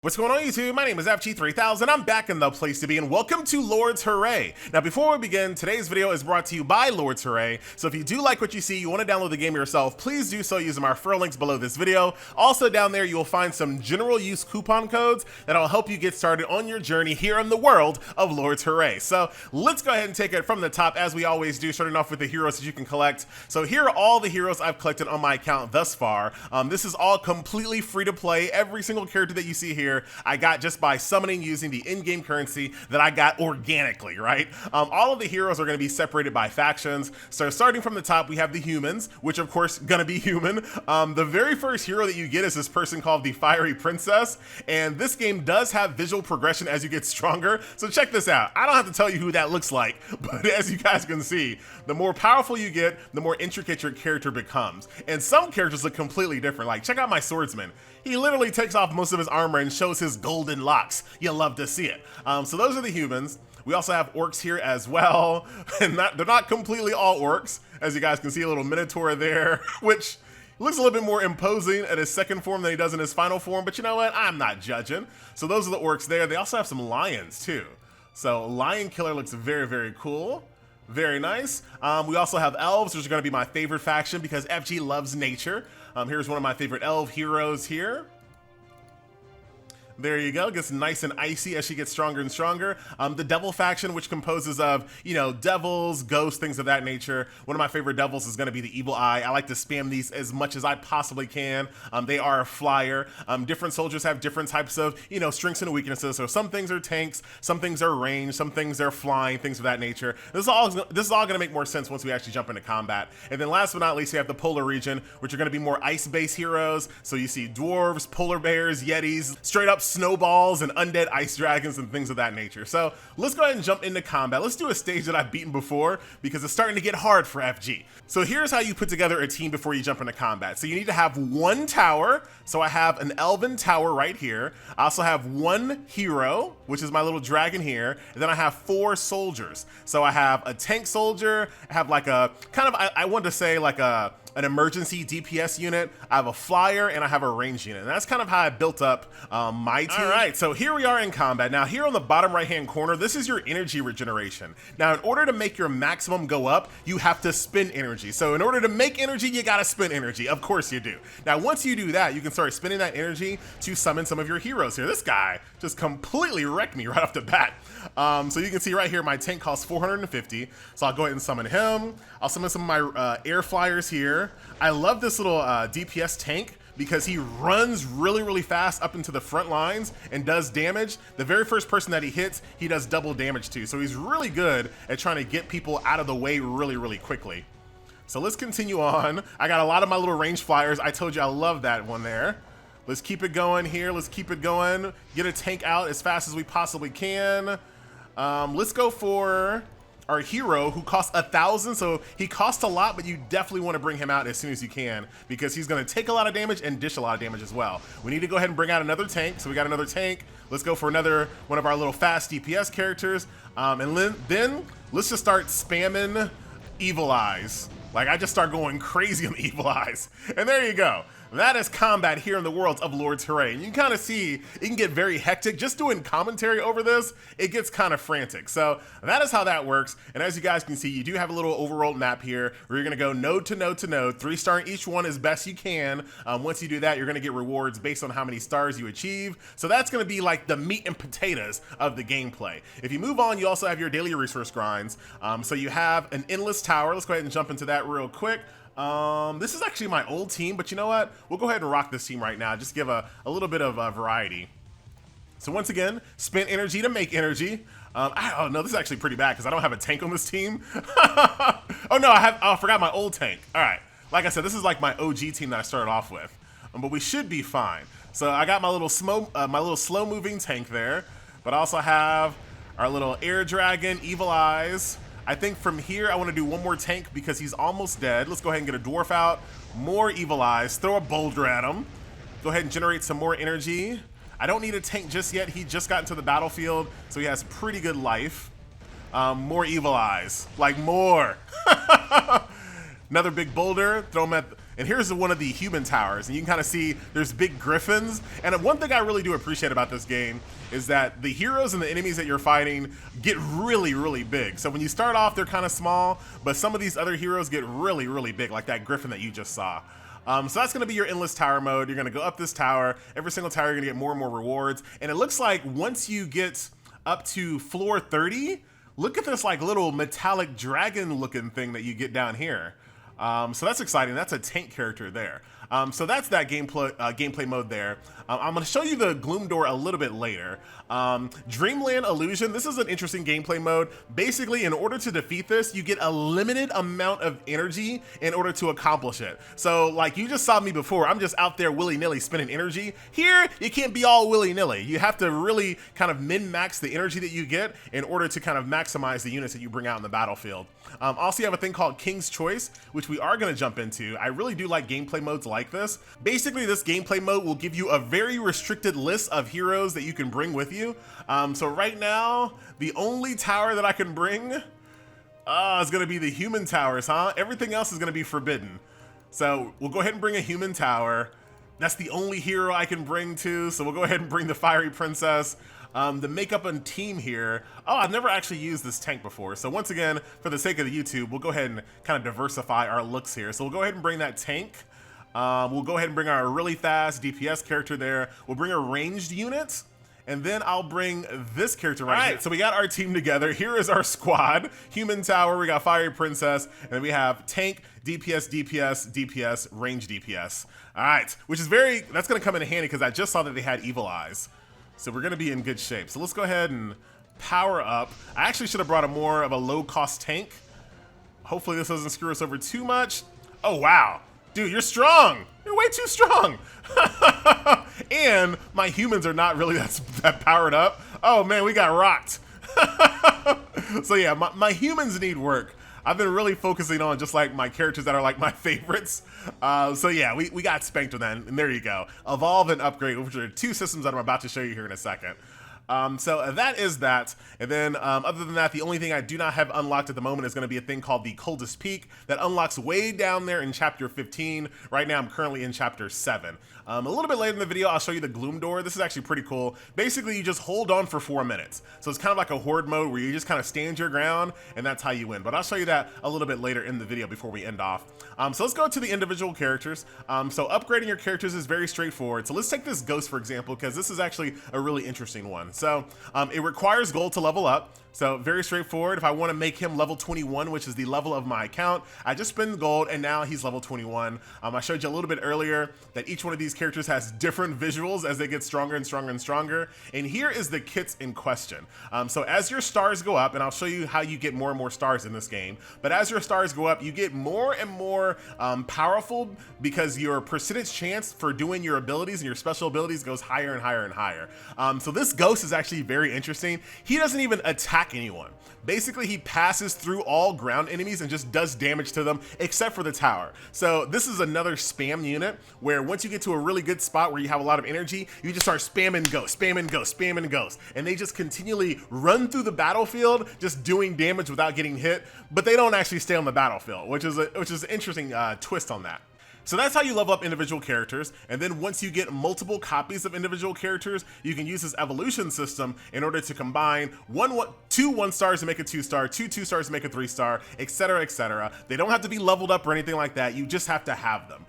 What's going on YouTube? My name is FG3000. I'm back in the place to be and welcome to Lord's Hooray. Now before we begin, today's video is brought to you by Lord's Hooray. So if you do like what you see, you want to download the game yourself, please do so using my referral links below this video. Also down there you will find some general use coupon codes that'll help you get started on your journey here in the world of Lord's Hooray. So let's go ahead and take it from the top as we always do, starting off with the heroes that you can collect. So here are all the heroes I've collected on my account thus far. This is all completely free to play. Every single character that you see here I got just by summoning using the in-game currency that I got organically, right? All of the heroes are going to be separated by factions. So starting from the top, we have the humans, which of course gonna be human. The very first hero that you get is this person called the Fiery Princess, and this game does have visual progression as you get stronger. So check this out. I don't have to tell you who that looks like, but as you guys can see, the more powerful you get, the more intricate your character becomes. And some characters look completely different. Like check out my swordsman. He literally takes off most of his armor and shows his golden locks. You'll love to see it. So those are the humans. We also have orcs here as well. And they're not completely all orcs. As you guys can see, a little minotaur there, which looks a little bit more imposing at his second form than he does in his final form. But you know what? I'm not judging. So those are the orcs there. They also have some lions too. So Lion Killer looks very, very cool. Very nice. We also have elves, which are going to be my favorite faction because FG loves nature. Here's one of my favorite elf heroes here. There you go, gets nice and icy as she gets stronger and stronger. The devil faction, which composes of, you know, devils, ghosts, things of that nature. One of my favorite devils is gonna be the Evil Eye. I like to spam these as much as I possibly can. They are a flyer. Different soldiers have different types of, you know, strengths and weaknesses. So some things are tanks, some things are range, some things are flying, things of that nature. This is all gonna make more sense once we actually jump into combat. And then last but not least, we have the polar region, which are gonna be more ice-based heroes. So you see dwarves, polar bears, yetis, straight up snowballs and undead ice dragons and things of that nature. So let's go ahead and jump into combat. Let's do a stage that I've beaten before because it's starting to get hard for FG. So here's how you put together a team before you jump into combat. So you need to have one tower. So I have an elven tower right here. I also have one hero, which is my little dragon here. And then I have 4 soldiers. So I have a tank soldier. I have like a kind of, I want to say like an emergency DPS unit, I have a flyer, and I have a range unit. And that's kind of how I built up my team. All right, so here we are in combat. Now here on the bottom right-hand corner, this is your energy regeneration. Now in order to make your maximum go up, you have to spend energy. So in order to make energy, you gotta spend energy. Of course you do. Now once you do that, you can start spending that energy to summon some of your heroes here. This guy just completely wrecked me right off the bat. So you can see right here, my tank costs 450. So I'll go ahead and summon him. I'll summon some of my air flyers here. I love this little DPS tank because he runs really, really fast up into the front lines and does damage. The very first person that he hits, he does double damage to. So he's really good at trying to get people out of the way really, really quickly. So let's continue on. I got a lot of my little range flyers. I told you I love that one there. Let's keep it going here. Let's keep it going. Get a tank out as fast as we possibly can. Let's go for our hero who costs 1,000, so he costs a lot, but you definitely want to bring him out as soon as you can because he's going to take a lot of damage and dish a lot of damage as well. We need to go ahead and bring out another tank, so we got another tank. Let's go for another one of our little fast DPS characters, and then let's just start spamming Evil Eyes. Like I just start going crazy on the Evil Eyes, and there you go. That is combat here in the world of Lord's Hooray. And you can kind of see it can get very hectic. Just doing commentary over this, it gets kind of frantic. So that is how that works. And as you guys can see, you do have a little overworld map here where you're going to go node to node to node, 3-star in each one as best you can. Once you do that, you're going to get rewards based on how many stars you achieve. So that's going to be like the meat and potatoes of the gameplay. If you move on, you also have your daily resource grinds. So you have an endless tower. Let's go ahead and jump into that real quick. This is actually my old team, but you know what? We'll go ahead and rock this team right now. Just give a little bit of variety. So once again, spend energy to make energy. Oh no, this is actually pretty bad because I don't have a tank on this team. Oh no, I forgot my old tank. All right, like I said, this is like my OG team that I started off with, but we should be fine. So I got my little slow moving tank there, but I also have our little air dragon, Evil Eyes. I think from here I want to do one more tank because he's almost dead. Let's go ahead and get a dwarf out, more Evil Eyes, throw a boulder at him. Go ahead and generate some more energy. I don't need a tank just yet. He just got into the battlefield, so he has pretty good life. More Evil Eyes, like more. Another big boulder, throw him And here's one of the human towers, and you can kind of see there's big griffins. And one thing I really do appreciate about this game is that the heroes and the enemies that you're fighting get really, really big. So when you start off, they're kind of small, but some of these other heroes get really, really big, like that griffin that you just saw. So that's going to be your endless tower mode. You're going to go up this tower. Every single tower, you're going to get more and more rewards. And it looks like once you get up to floor 30, look at this like little metallic dragon looking thing that you get down here. So that's exciting. That's a tank character there. So that's that gameplay mode there. I'm going to show you the Gloom Door a little bit later. Dreamland Illusion, this is an interesting gameplay mode. Basically, in order to defeat this, you get a limited amount of energy in order to accomplish it. So like you just saw me before, I'm just out there willy-nilly spending energy. Here, you can't be all willy-nilly. You have to really kind of min-max the energy that you get in order to kind of maximize the units that you bring out in the battlefield. Also, you have a thing called King's Choice, which we are going to jump into. I really do like gameplay modes like this. Basically, this gameplay mode will give you a very restricted list of heroes that you can bring with you. So right now, the only tower that I can bring is going to be the human towers, huh? Everything else is going to be forbidden. So we'll go ahead and bring a human tower. That's the only hero I can bring to, so we'll go ahead and bring the Fiery Princess. The makeup and team here. Oh, I've never actually used this tank before. So once again, for the sake of the YouTube, we'll go ahead and kind of diversify our looks here. So we'll go ahead and bring that tank. We'll go ahead and bring our really fast DPS character there. We'll bring a ranged unit. And then I'll bring this character right here. So we got our team together. Here is our squad. Human tower, we got Fiery Princess, and then we have tank, DPS, DPS, DPS, range DPS. All right, that's gonna come in handy because I just saw that they had evil eyes. So we're gonna be in good shape. So let's go ahead and power up. I actually should have brought more of a low cost tank. Hopefully this doesn't screw us over too much. Oh, wow. Dude, you're strong. You're way too strong. And my humans are not really that powered up. Oh man, we got rocked. So yeah, my humans need work. I've been really focusing on just like my characters that are like my favorites. So yeah, we got spanked with that, and there you go. Evolve and upgrade, which are two systems that I'm about to show you here in a second. So that is that. And then other than that, the only thing I do not have unlocked at the moment is going to be a thing called the Coldest Peak that unlocks way down there in chapter 15. Right now, I'm currently in chapter 7. A little bit later in the video, I'll show you the Gloom Door. This is actually pretty cool. Basically, you just hold on for 4 minutes. So it's kind of like a horde mode where you just kind of stand your ground, and that's how you win. But I'll show you that a little bit later in the video before we end off. So let's go to the individual characters. So upgrading your characters is very straightforward. So let's take this Ghost, for example, because this is actually a really interesting one. So it requires gold to level up. So very straightforward. If I want to make him level 21, which is the level of my account, I just spend gold and now he's level 21. I showed you a little bit earlier that each one of these characters has different visuals as they get stronger and stronger and stronger. And here is the kits in question. So as your stars go up, and I'll show you how you get more and more stars in this game, but as your stars go up, you get more and more powerful because your percentage chance for doing your abilities and your special abilities goes higher and higher and higher. So this Ghost is actually very interesting. He doesn't even attack anyone. Basically, he passes through all ground enemies and just does damage to them, except for the tower. So this is another spam unit where once you get to a really good spot where you have a lot of energy, you just start spamming Ghost, spamming Ghost, spamming Ghost, and they just continually run through the battlefield, just doing damage without getting hit, but they don't actually stay on the battlefield, which is an interesting twist on that. So that's how you level up individual characters, and then once you get multiple copies of individual characters, you can use this evolution system in order to combine two 1-stars to make a 2-star, two 2-stars to make a 3-star, etc., etc. They don't have to be leveled up or anything like that. You just have to have them.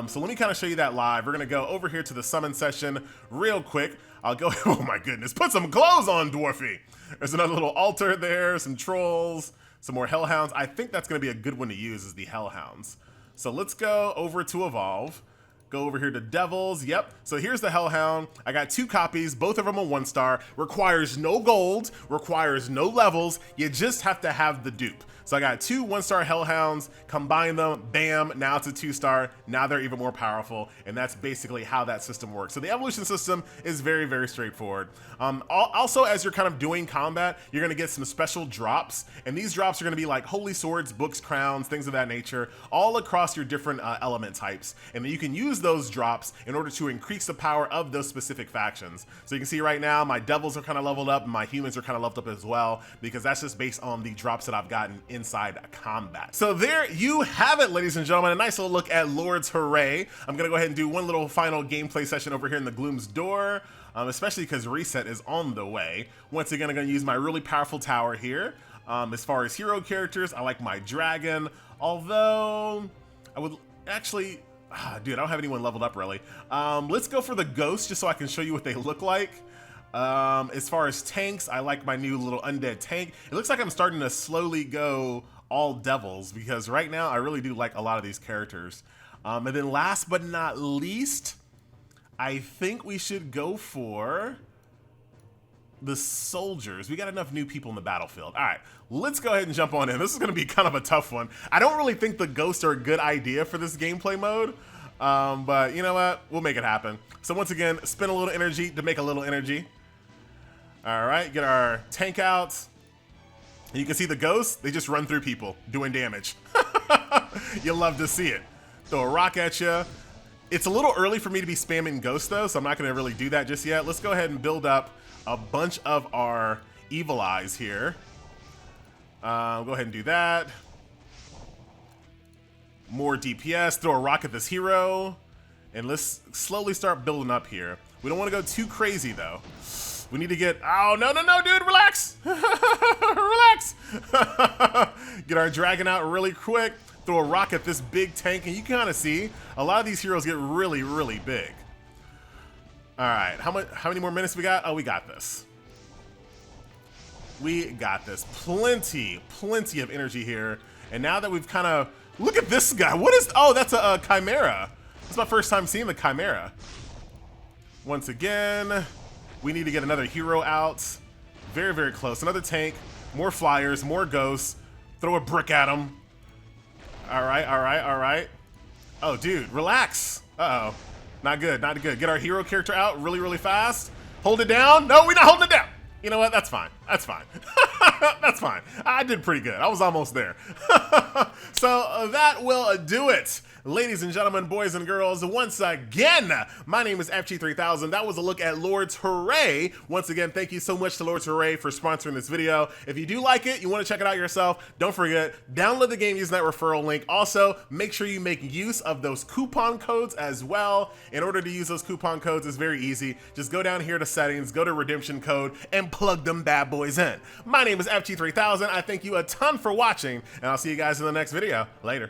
So let me kind of show you that live. We're gonna go over here to the summon session real quick. I'll go, oh my goodness, put some clothes on, Dwarfy. There's another little altar there, some trolls, some more hellhounds. I think that's gonna be a good one to use is the hellhounds. So let's go over to Evolve, go over here to Devils, yep. So here's the Hellhound. I got 2 copies, both of them are 1-star, requires no gold, requires no levels, you just have to have the dupe. So I got 2 1-star Hellhounds, combine them, bam, now it's a 2-star, now they're even more powerful, and that's basically how that system works. So the evolution system is very, very straightforward. Also, as you're kind of doing combat, you're gonna get some special drops, and these drops are gonna be like holy swords, books, crowns, things of that nature, all across your different element types. And then you can use use those drops in order to increase the power of those specific factions. So you can see right now, my devils are kind of leveled up and my humans are kind of leveled up as well, because that's just based on the drops that I've gotten inside combat. So there you have it, ladies and gentlemen, a nice little look at Lord's Hooray. I'm gonna go ahead and do one little final gameplay session over here in the Gloom's Door, especially because reset is on the way. Once again, I'm gonna use my really powerful tower here. As far as hero characters, I like my dragon, although I would actually, dude, I don't have anyone leveled up really. Let's go for the ghost just so I can show you what they look like. As far as tanks, I like my new little undead tank. It looks like I'm starting to slowly go all devils, because right now I really do like a lot of these characters. And then last but not least, I think we should go for the soldiers. We got enough new people in the battlefield. All right, let's go ahead and jump on in. This is gonna be kind of a tough one. I don't really think the ghosts are a good idea for this gameplay mode, but you know what? We'll make it happen. So once again, spend a little energy to make a little energy. All right, get our tank out. And you can see the ghosts, they just run through people doing damage. You'll love to see it. Throw a rock at you. It's a little early for me to be spamming ghosts though, so I'm not gonna really do that just yet. Let's go ahead and build up a bunch of our evil eyes here. Go ahead and do that. More DPS, throw a rock at this hero. And let's slowly start building up here. We don't want to go too crazy though. We need to get, oh, no, dude, relax. Relax. Get our dragon out really quick. Throw a rock at this big tank, and you can kind of see a lot of these heroes get really, really big. All right, how many more minutes we got? Oh, we got this. We got this. Plenty of energy here. And now that we've kind of, look at this guy. What is, oh, that's a chimera. It's my first time seeing the chimera. Once again, we need to get another hero out. Very, very close. Another tank, more flyers, more ghosts. Throw a brick at him. All right. Oh, dude, relax. Uh-oh. Not good. Get our hero character out really, really fast. Hold it down. No, we're not holding it down. You know what? That's fine. That's fine. That's fine. I did pretty good. I was almost there. So that will do it. Ladies and gentlemen, boys and girls, once again, my name is FG3000. That was a look at Lord's Hooray. Once again, thank you so much to Lord's Hooray for sponsoring this video. If you do like it, you want to check it out yourself, don't forget, download the game using that referral link. Also, make sure you make use of those coupon codes as well. In order to use those coupon codes, it's very easy. Just go down here to settings, go to redemption code, and plug them bad boys in. My name is FG3000. I thank you a ton for watching, and I'll see you guys in the next video. Later.